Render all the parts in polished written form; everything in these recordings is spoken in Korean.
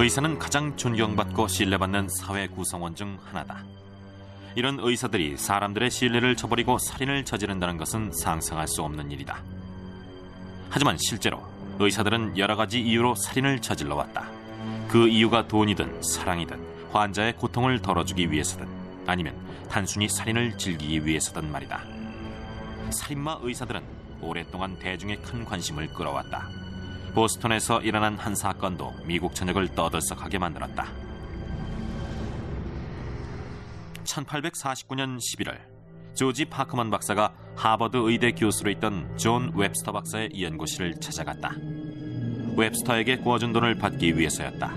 의사는 가장 존경받고 신뢰받는 사회 구성원 중 하나다. 이런 의사들이 사람들의 신뢰를 저버리고 살인을 저지른다는 것은 상상할 수 없는 일이다. 하지만 실제로 의사들은 여러 가지 이유로 살인을 저질러 왔다. 그 이유가 돈이든 사랑이든 환자의 고통을 덜어주기 위해서든 아니면 단순히 살인을 즐기기 위해서든 말이다. 살인마 의사들은 오랫동안 대중의 큰 관심을 끌어왔다. 보스턴에서 일어난 한 사건도 미국 전역을 떠들썩하게 만들었다. 1849년 11월 조지 파크먼 박사가 하버드 의대 교수로 있던 존 웹스터 박사의 연구실을 찾아갔다. 웹스터에게 구워준 돈을 받기 위해서였다.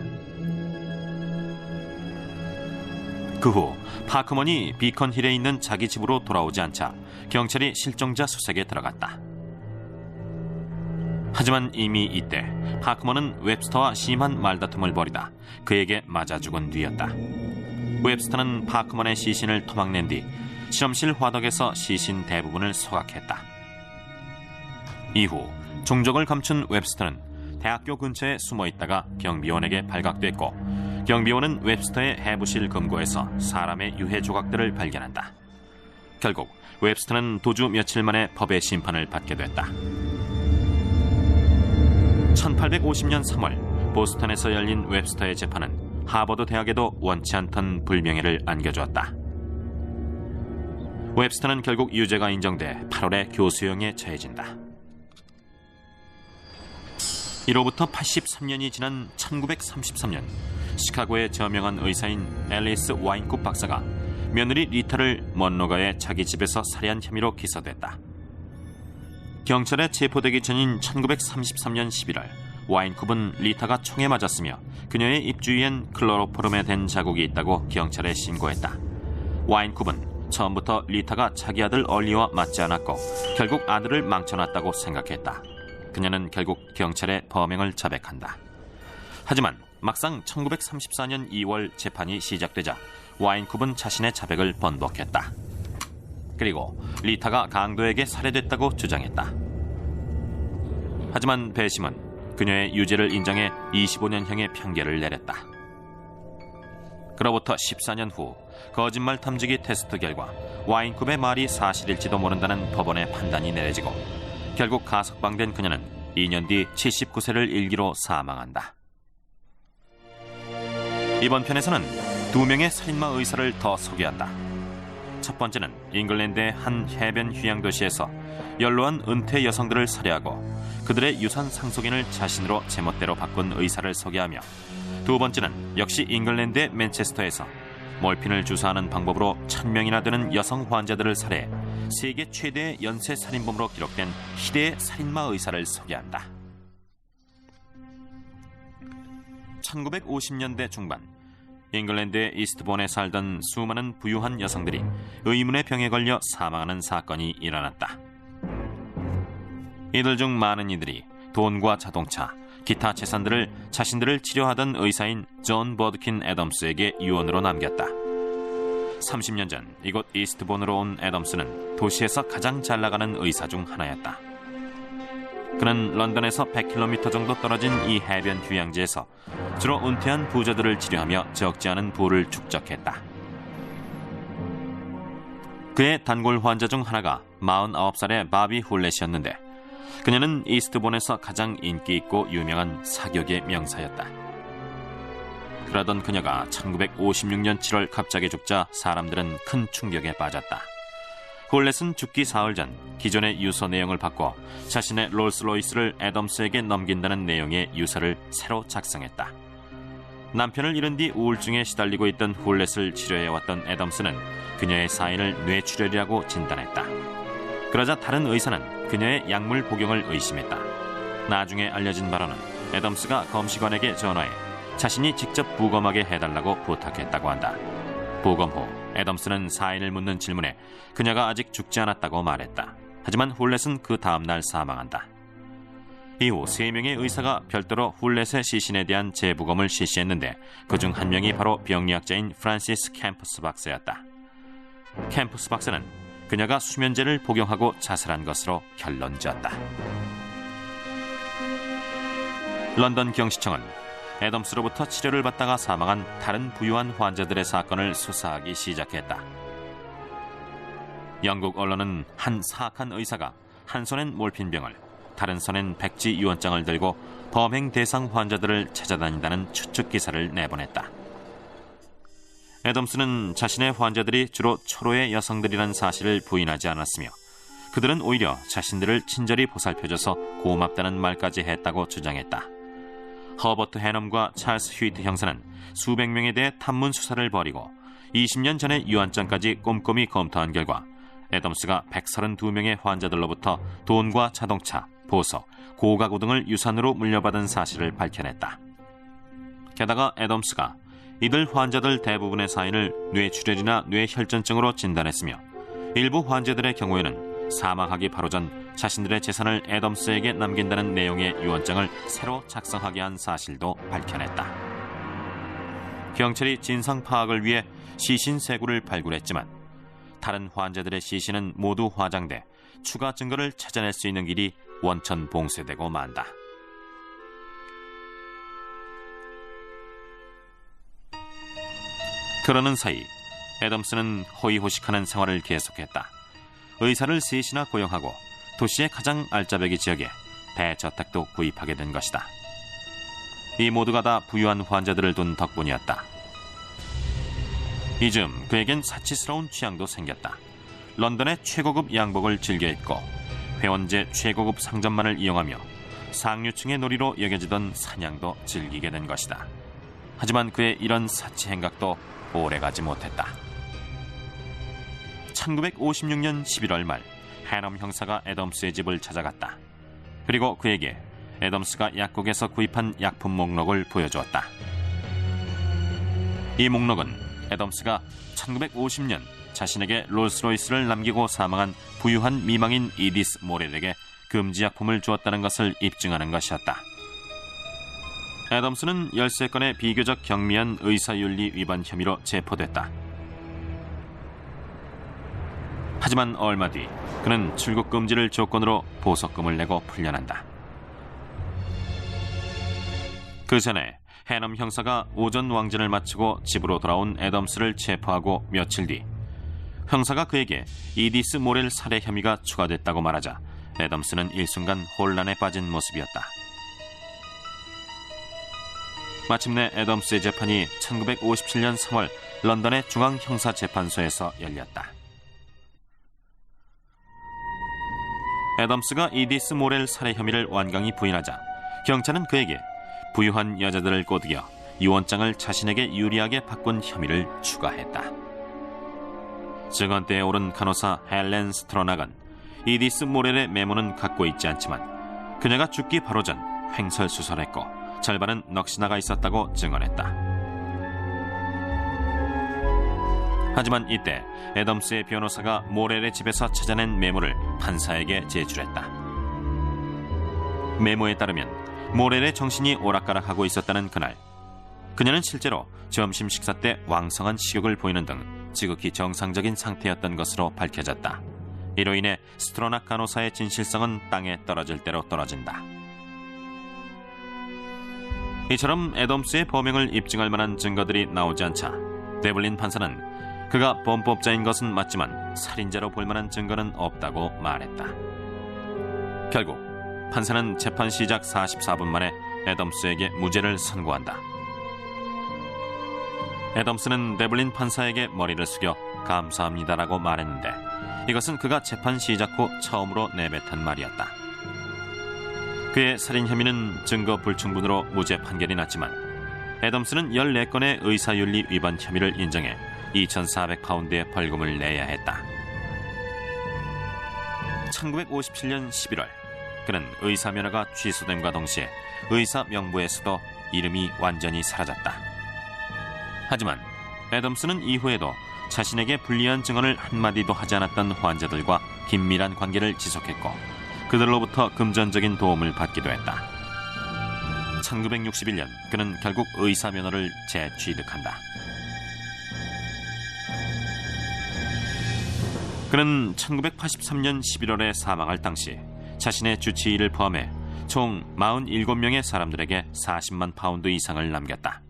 그 후 파크먼이 비컨힐에 있는 자기 집으로 돌아오지 않자 경찰이 실종자 수색에 들어갔다. 하지만 이미 이때 파크먼은 웹스터와 심한 말다툼을 벌이다 그에게 맞아 죽은 뒤였다. 웹스터는 파크먼의 시신을 토막낸 뒤 실험실 화덕에서 시신 대부분을 소각했다. 이후 종적을 감춘 웹스터는 대학교 근처에 숨어있다가 경비원에게 발각됐고 경비원은 웹스터의 해부실 금고에서 사람의 유해 조각들을 발견한다. 결국 웹스터는 도주 며칠 만에 법의 심판을 받게 됐다. 1850년 3월 보스턴에서 열린 웹스터의 재판은 하버드 대학에도 원치 않던 불명예를 안겨주었다. 웹스터는 결국 유죄가 인정돼 8월에 교수형에 처해진다. 이로부터 83년이 지난 1933년 시카고의 저명한 의사인 앨리스 와인쿱 박사가 며느리 리타를 먼로가의 자기 집에서 살해한 혐의로 기소됐다. 경찰에 체포되기 전인 1933년 11월 와인쿱은 리타가 총에 맞았으며 그녀의 입주위엔 클로로포름에 댄 자국이 있다고 경찰에 신고했다. 와인쿱은 처음부터 리타가 자기 아들 얼리와 맞지 않았고 결국 아들을 망쳐놨다고 생각했다. 그녀는 결국 경찰에 범행을 자백한다. 하지만 막상 1934년 2월 재판이 시작되자 와인쿱은 자신의 자백을 번복했다. 그리고 리타가 강도에게 살해됐다고 주장했다. 하지만 배심은 그녀의 유죄를 인정해 25년형의 판결을 내렸다. 그로부터 14년 후 거짓말 탐지기 테스트 결과 와인쿱의 말이 사실일지도 모른다는 법원의 판단이 내려지고 결국 가석방된 그녀는 2년 뒤 79세를 일기로 사망한다. 이번 편에서는 2명의 살인마 의사를 더 소개한다. 첫 번째는 잉글랜드의 한 해변 휴양 도시에서 연로한 은퇴 여성들을 살해하고 그들의 유산 상속인을 자신으로 제멋대로 바꾼 의사를 소개하며 두 번째는 역시 잉글랜드의 맨체스터에서 몰핀을 주사하는 방법으로 1000명이나 되는 여성 환자들을 살해 세계 최대의 연쇄 살인범으로 기록된 희대의 살인마 의사를 소개한다. 1950년대 중반 잉글랜드의 이스트본에 살던 수많은 부유한 여성들이 의문의 병에 걸려 사망하는 사건이 일어났다. 이들 중 많은 이들이 돈과 자동차, 기타 재산들을 자신들을 치료하던 의사인 존 버드킨 애덤스에게 유언으로 남겼다. 30년 전 이곳 이스트본으로 온 애덤스는 도시에서 가장 잘 나가는 의사 중 하나였다. 그는 런던에서 100km 정도 떨어진 이 해변 휴양지에서 주로 은퇴한 부자들을 치료하며 적지 않은 부를 축적했다. 그의 단골 환자 중 하나가 49살의 바비 훌렛이었는데 그녀는 이스트본에서 가장 인기 있고 유명한 사격의 명사였다. 그러던 그녀가 1956년 7월 갑자기 죽자 사람들은 큰 충격에 빠졌다. 홀렛은 죽기 사흘 전 기존의 유서 내용을 바꿔 자신의 롤스로이스를 애덤스에게 넘긴다는 내용의 유서를 새로 작성했다. 남편을 잃은 뒤 우울증에 시달리고 있던 홀렛을 치료해왔던 애덤스는 그녀의 사인을 뇌출혈이라고 진단했다. 그러자 다른 의사는 그녀의 약물 복용을 의심했다. 나중에 알려진 바로는 애덤스가 검시관에게 전화해 자신이 직접 부검하게 해달라고 부탁했다고 한다. 부검 후 애덤스는 사인을 묻는 질문에 그녀가 아직 죽지 않았다고 말했다. 하지만 훌렛은 그 다음날 사망한다. 이후 3명의 의사가 별도로 훌렛의 시신에 대한 재부검을 실시했는데 그중 한 명이 바로 병리학자인 프란시스 캠퍼스 박사였다. 캠퍼스 박사는 그녀가 수면제를 복용하고 자살한 것으로 결론지었다. 런던 경시청은 애덤스로부터 치료를 받다가 사망한 다른 부유한 환자들의 사건을 수사하기 시작했다. 영국 언론은 한 사악한 의사가 한 손엔 몰핀병을, 다른 손엔 백지 유언장을 들고 범행 대상 환자들을 찾아다닌다는 추측 기사를 내보냈다. 애덤스는 자신의 환자들이 주로 초로의 여성들이란 사실을 부인하지 않았으며 그들은 오히려 자신들을 친절히 보살펴줘서 고맙다는 말까지 했다고 주장했다. 허버트 해넘과 찰스 휴이트 형사는 수백 명에 대해 탐문 수사를 벌이고 20년 전의 유언장까지 꼼꼼히 검토한 결과 애덤스가 132명의 환자들로부터 돈과 자동차, 보석, 고가구 등을 유산으로 물려받은 사실을 밝혀냈다. 게다가 애덤스가 이들 환자들 대부분의 사인을 뇌출혈이나 뇌혈전증으로 진단했으며 일부 환자들의 경우에는 사망하기 바로 전 자신들의 재산을 애덤스에게 남긴다는 내용의 유언장을 새로 작성하게 한 사실도 밝혀냈다. 경찰이 진상 파악을 위해 시신 3구를 발굴했지만 다른 환자들의 시신은 모두 화장돼 추가 증거를 찾아낼 수 있는 길이 원천봉쇄되고 만다. 그러는 사이 애덤스는 호의호식하는 생활을 계속했다. 의사를 셋이나 고용하고 도시의 가장 알짜배기 지역에 대저택도 구입하게 된 것이다. 이 모두가 다 부유한 환자들을 둔 덕분이었다. 이즘 그에겐 사치스러운 취향도 생겼다. 런던의 최고급 양복을 즐겨 입고 회원제 최고급 상점만을 이용하며 상류층의 놀이로 여겨지던 사냥도 즐기게 된 것이다. 하지만 그의 이런 사치 행각도 오래가지 못했다. 1956년 11월 말 해넘 형사가 애덤스의 집을 찾아갔다. 그리고 그에게 애덤스가 약국에서 구입한 약품 목록을 보여주었다. 이 목록은 애덤스가 1950년 자신에게 롤스로이스를 남기고 사망한 부유한 미망인 이디스 모렐에게 금지약품을 주었다는 것을 입증하는 것이었다. 애덤스는 13건의 비교적 경미한 의사윤리 위반 혐의로 체포됐다. 하지만 얼마 뒤 그는 출국 금지를 조건으로 보석금을 내고 풀려난다. 그 전에 해넘 형사가 오전 왕전을 마치고 집으로 돌아온 애덤스를 체포하고 며칠 뒤 형사가 그에게 이디스 모렐 살해 혐의가 추가됐다고 말하자 애덤스는 일순간 혼란에 빠진 모습이었다. 마침내 애덤스의 재판이 1957년 3월 런던의 중앙형사재판소에서 열렸다. 애덤스가 이디스 모렐 살해 혐의를 완강히 부인하자 경찰은 그에게 부유한 여자들을 꼬드겨 유언장을 자신에게 유리하게 바꾼 혐의를 추가했다. 증언대에 오른 간호사 헬렌 스트로낙은 이디스 모렐의 메모는 갖고 있지 않지만 그녀가 죽기 바로 전 횡설수설했고 절반은 넋이 있었다고 증언했다. 하지만 이때 애덤스의 변호사가 모렐의 집에서 찾아낸 메모를 판사에게 제출했다. 메모에 따르면 모렐의 정신이 오락가락하고 있었다는 그날, 그녀는 실제로 점심 식사 때 왕성한 식욕을 보이는 등 지극히 정상적인 상태였던 것으로 밝혀졌다. 이로 인해 스트로낙 간호사의 진실성은 땅에 떨어질 대로 떨어진다. 이처럼 애덤스의 범행을 입증할 만한 증거들이 나오지 않자 데블린 판사는 그가 범법자인 것은 맞지만 살인자로 볼 만한 증거는 없다고 말했다. 결국 판사는 재판 시작 44분 만에 애덤스에게 무죄를 선고한다. 애덤스는 데블린 판사에게 머리를 숙여 감사합니다라고 말했는데 이것은 그가 재판 시작 후 처음으로 내뱉은 말이었다. 그의 살인 혐의는 증거 불충분으로 무죄 판결이 났지만 애덤스는 14건의 의사윤리 위반 혐의를 인정해 2,400파운드의 벌금을 내야 했다. 1957년 11월 그는 의사 면허가 취소됨과 동시에 의사 명부에서도 이름이 완전히 사라졌다. 하지만 애덤스는 이후에도 자신에게 불리한 증언을 한마디도 하지 않았던 환자들과 긴밀한 관계를 지속했고 그들로부터 금전적인 도움을 받기도 했다. 1961년 그는 결국 의사 면허를 재취득한다. 그는 1983년 11월에 사망할 당시 자신의 주치의를 포함해 총 47명의 사람들에게 40만 파운드 이상을 남겼다.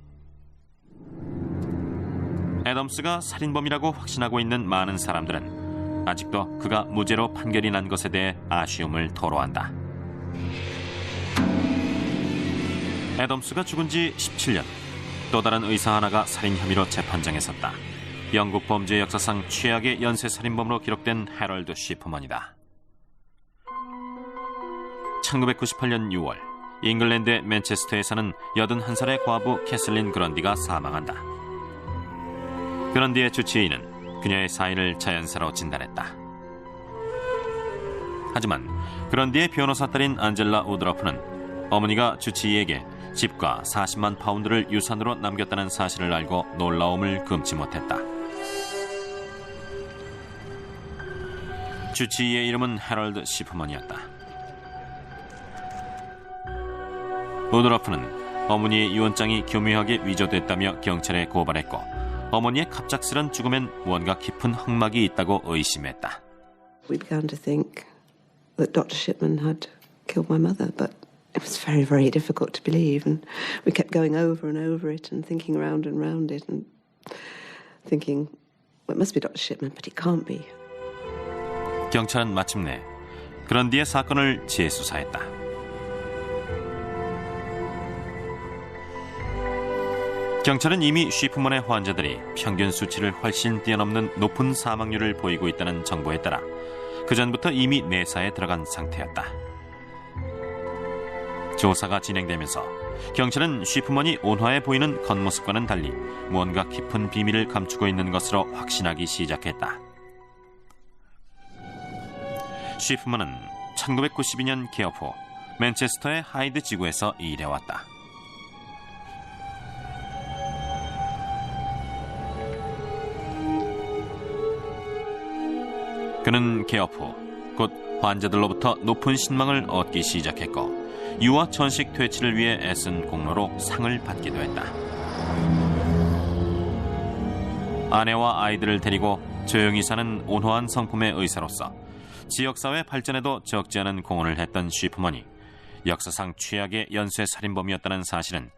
애덤스가 살인범이라고 확신하고 있는 많은 사람들은 아직도 그가 무죄로 판결이 난 것에 대해 아쉬움을 토로한다. 애덤스가 죽은 지 17년, 또 다른 의사 하나가 살인 혐의로 재판장에 섰다. 영국 범죄 역사상 최악의 연쇄 살인범으로 기록된 해럴드 쉬프먼이다. 1998년 6월, 잉글랜드의 맨체스터에 사는 81살의 과부 캐슬린 그런디가 사망한다. 그런디의 주치의는 그녀의 사인을 자연사로 진단했다. 하지만 그런디의 변호사 딸인 안젤라 우드러프는 어머니가 주치의에게 집과 40만 파운드를 유산으로 남겼다는 사실을 알고 놀라움을 금치 못했다. 주치의의 이름은 해럴드 쉬프먼이었다. 우드러프는 어머니의 유언장이 교묘하게 위조됐다며 경찰에 고발했고 어머니의 갑작스런 죽음엔 무언가 깊은 흑막이 있다고 의심했다. We began to think that Dr. Shipman had killed my mother, but it was very, very difficult to believe, and we kept going over and over it and thinking around and round it and thinking, well, it must be Dr. Shipman, but it can't be. 경찰은 마침내 그런디의 사건을 재수사했다. 경찰은 이미 쉬프먼의 환자들이 평균 수치를 훨씬 뛰어넘는 높은 사망률을 보이고 있다는 정보에 따라 그전부터 이미 내사에 들어간 상태였다. 조사가 진행되면서 경찰은 쉬프먼이 온화해 보이는 겉모습과는 달리 무언가 깊은 비밀을 감추고 있는 것으로 확신하기 시작했다. 쉬프먼은 1992년 개업 후 맨체스터의 하이드 지구에서 일해왔다. 그는 개업 후 곧 환자들로부터 높은 신망을 얻기 시작했고 유아 천식 퇴치를 위해 애쓴 공로로 상을 받기도 했다. 아내와 아이들을 데리고 조용히 사는 온화한 성품의 의사로서 지역사회 발전에도 적지 않은 공헌을 했던 쉬프먼이 역사상 최악의 연쇄 살인범이었다는 사실은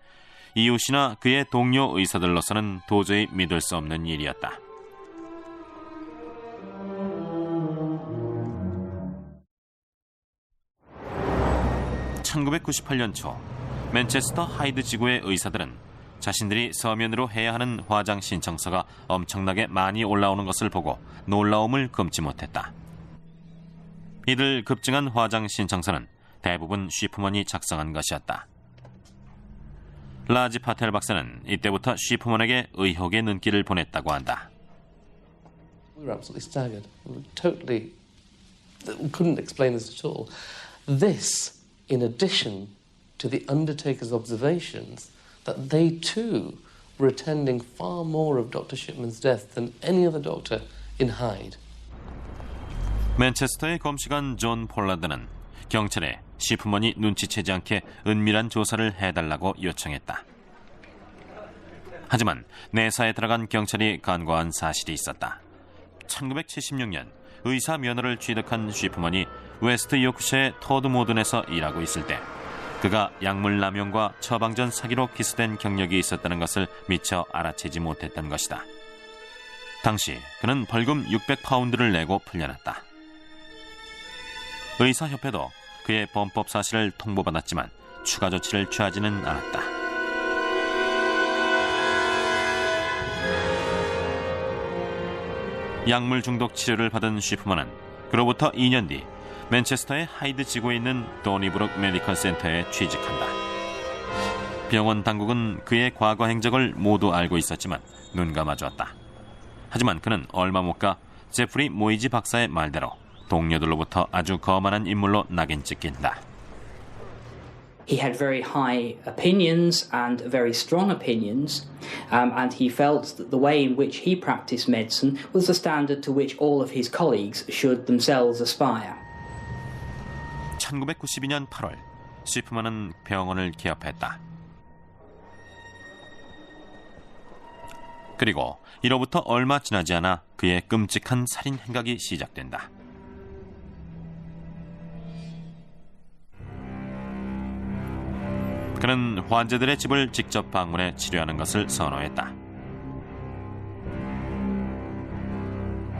이웃이나 그의 동료 의사들로서는 도저히 믿을 수 없는 일이었다. (1998년) 초 맨체스터 하이드 지구의 의사들은 자신들이 서면으로 해야 하는 화장 신청서가 엄청나게 많이 올라오는 것을 보고 놀라움을 금치 못했다. 이들 급증한 화장 신청서는 대부분 쉬프먼이 작성한 것이었다. 라지 파텔 박사는 이때부터 쉬프먼에게 의혹의 눈길을 보냈다고 한다. We were absolutely staggered. We were totally couldn't explain this at all. This, in addition to the undertaker's observations that they too were attending far more of Dr. Shipman's death than any other doctor in Hyde. 맨체스터의 검시관 존 폴라드는 경찰에 쉬프먼이 눈치채지 않게 은밀한 조사를 해달라고 요청했다. 하지만 내사에 들어간 경찰이 간과한 사실이 있었다. 1976년 의사 면허를 취득한 쉬프먼이 웨스트 요크셔의 토드 모든에서 일하고 있을 때 그가 약물 남용과 처방전 사기로 기소된 경력이 있었다는 것을 미처 알아채지 못했던 것이다. 당시 그는 벌금 600파운드를 내고 풀려났다. 의사협회도 그의 범법 사실을 통보받았지만 추가 조치를 취하지는 않았다. 약물 중독 치료를 받은 쉬프먼은 그로부터 2년 뒤 맨체스터의 하이드 지구에 있는 도니브룩 메디컬 센터에 취직한다. 병원 당국은 그의 과거 행적을 모두 알고 있었지만 눈 감아주었다. 하지만 그는 얼마 못 가 제프리 모이지 박사의 말대로 동료들로부터 아주 거만한 인물로 낙인 찍힌다. He had very high opinions and very strong opinions, and he felt that the way in which he practiced medicine was the standard to which all of his colleagues should themselves aspire. 1992년 8월, 쉬프먼은 병원을 개업했다. 그리고 이로부터 얼마 지나지 않아 그의 끔찍한 살인 행각이 시작된다. 그는 환자들의 집을 직접 방문해 치료하는 것을 선호했다.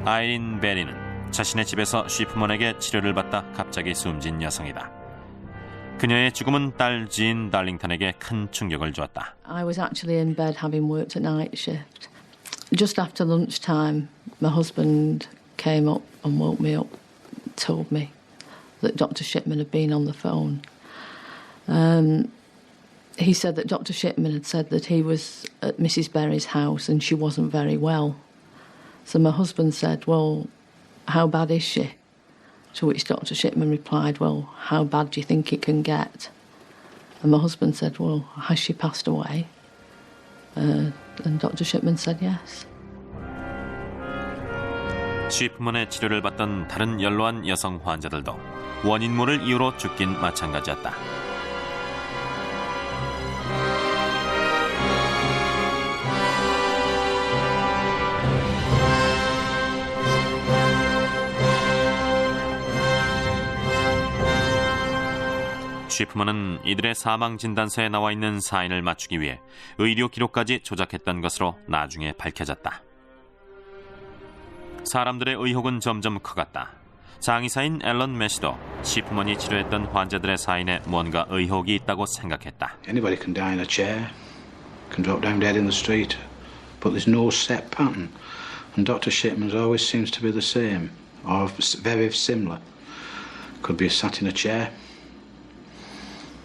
아이린 베리는 자신의 집에서 쉬프먼에게 치료를 받다 갑자기 숨진 여성이다. 그녀의 죽음은 딸 진 달링턴에게 큰 충격을 주었다. I was actually in bed having worked a night shift. Just after lunchtime, my husband came up and woke me up, told me that Dr. Shipman had been on the phone. He said that Dr. Shipman had said that he was at Mrs. Berry's house and she wasn't very well. So my husband said, well, how bad is she? To which Dr. Shipman replied, well, how bad do you think it can get? And my husband said, well, has she passed away? And Dr. Shipman said yes. 쉬프먼의 치료를 받던 다른 연로한 여성 환자들도 원인 모를 이유로 죽긴 마찬가지였다. 쉬프먼은 이들의 사망 진단서에 나와 있는 사인을 맞추기 위해 의료 기록까지 조작했던 것으로 나중에 밝혀졌다. 사람들의 의혹은 점점 커갔다. 장의사인 앨런 매시도 쉬프먼이 치료했던 환자들의 사인에 뭔가 의혹이 있다고 생각했다. Anybody can die in a chair, can drop down dead in the street, but there's no set pattern. And Dr. Shipman's always seems to be the same, or very similar. Could be sat in a chair.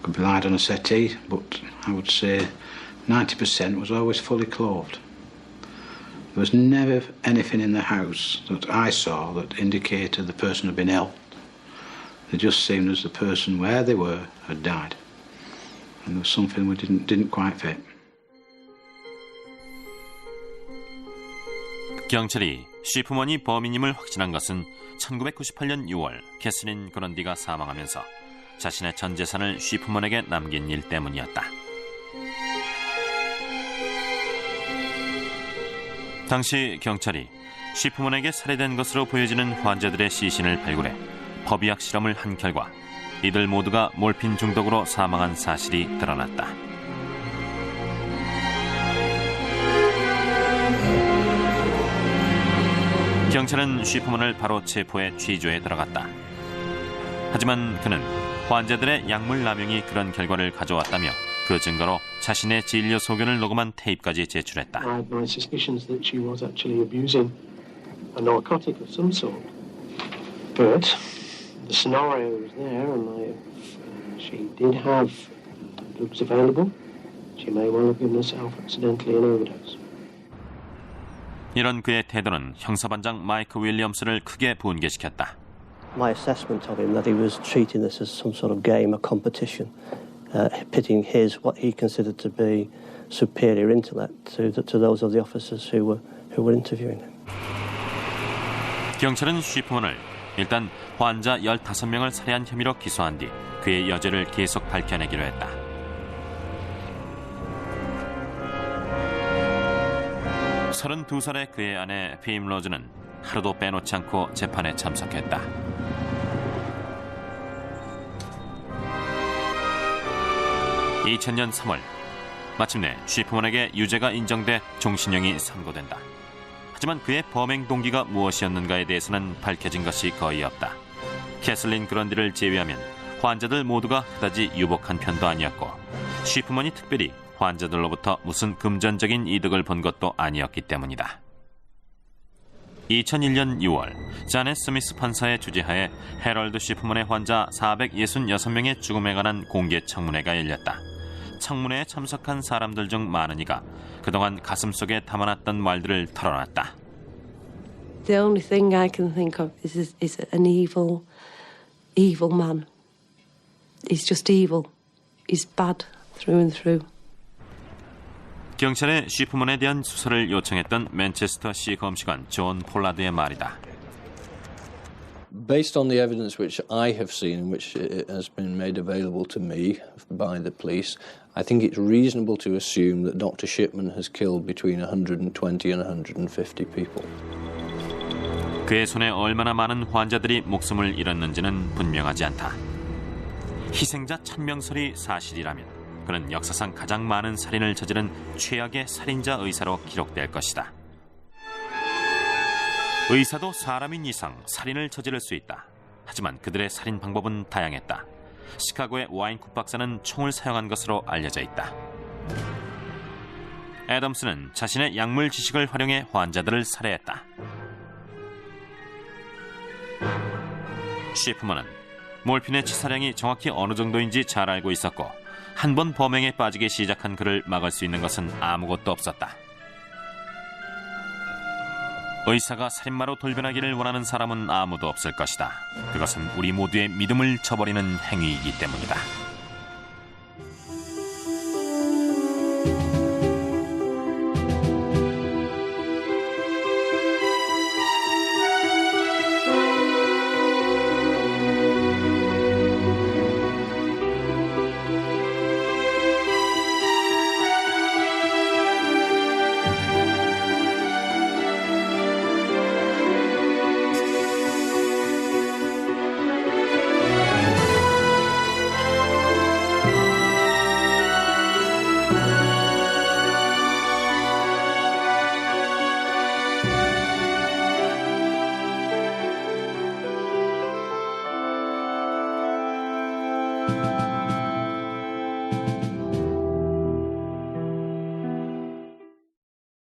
Could be lied on a settee, but I would say 90% was always fully clothed. There was never anything in the house that I saw that indicated the person had been ill. It just seemed as the person where they were had died. And there was something we didn't quite fit. 경찰이 쉬프먼이 범인임을 확신한 것은 1998년 6월 캐슬린 그런디가 사망하면서 자신의 전 재산을 쉬프먼에게 남긴 일 때문이었다. 당시 경찰이 쉬프먼에게 살해된 것으로 보여지는 환자들의 시신을 발굴해 법의학 실험을 한 결과 이들 모두가 몰핀 중독으로 사망한 사실이 드러났다. 경찰은 쉬프먼을 바로 체포해 취조에 들어갔다. 하지만 그는 환자들의 약물 남용이 그런 결과를 가져왔다며 그 증거로 자신의 진료 소견을 녹음한 테이프까지 제출했다. I had my suspicions that she was actually abusing a narcotic of some sort. But the scenario was there, and she did have drugs available. She may well have given herself accidentally an overdose. 이런 그의 태도는 형사반장 마이크 윌리엄스를 크게 분개시켰다. My assessment of him that he was treating this as some sort of game, a competition, pitting what he considered to be superior intellect to those of the officers who were interviewing him. 경찰은 쉬프먼을 일단 환자 15명을 살해한 혐의로 기소한 뒤 그의 여죄를 계속 밝혀내기로 했다. (32살의) 그의 아내 핌 로즈는 하루도 빼놓지 않고 재판에 참석했다. (2000년 3월) 마침내 쉬프먼에게 유죄가 인정돼 종신형이 선고된다. 하지만 그의 범행 동기가 무엇이었는가에 대해서는 밝혀진 것이 거의 없다. 캐슬린 그런디를 제외하면 환자들 모두가 그다지 유복한 편도 아니었고 쉬프먼이 특별히 환자들로부터 무슨 금전적인 이득을 본 것도 아니었기 때문이다. 2001년 6월 자넷 스미스 판사의 주재하에 해럴드 쉬프먼의 환자 466명의 죽음에 관한 공개 청문회가 열렸다. 청문회에 참석한 사람들 중 많은 이가 그동안 가슴속에 담아놨던 말들을 털어놨다. The only thing I can think of is an evil man. He's just evil. He's bad through and through. 경찰에 쉬프먼에 대한 수사를 요청했던 맨체스터시 검시관 존 폴라드의 말이다. Based on the evidence which I have seen, which has been made available to me by the police, I think it's reasonable to assume that Dr. Shipman has killed between 120 and 150 people. 그의 손에 얼마나 많은 환자들이 목숨을 잃었는지는 분명하지 않다. 희생자 1000명설이 사실이라면 그는 역사상 가장 많은 살인을 저지른 최악의 살인자 의사로 기록될 것이다. 의사도 사람인 이상 살인을 저지를 수 있다. 하지만 그들의 살인 방법은 다양했다. 시카고의 와인쿱 박사는 총을 사용한 것으로 알려져 있다. 애덤스는 자신의 약물 지식을 활용해 환자들을 살해했다. 쉬프먼은 몰핀의 치사량이 정확히 어느 정도인지 잘 알고 있었고 한 번 범행에 빠지게 시작한 그를 막을 수 있는 것은 아무것도 없었다. 의사가 살인마로 돌변하기를 원하는 사람은 아무도 없을 것이다. 그것은 우리 모두의 믿음을 저버리는 행위이기 때문이다.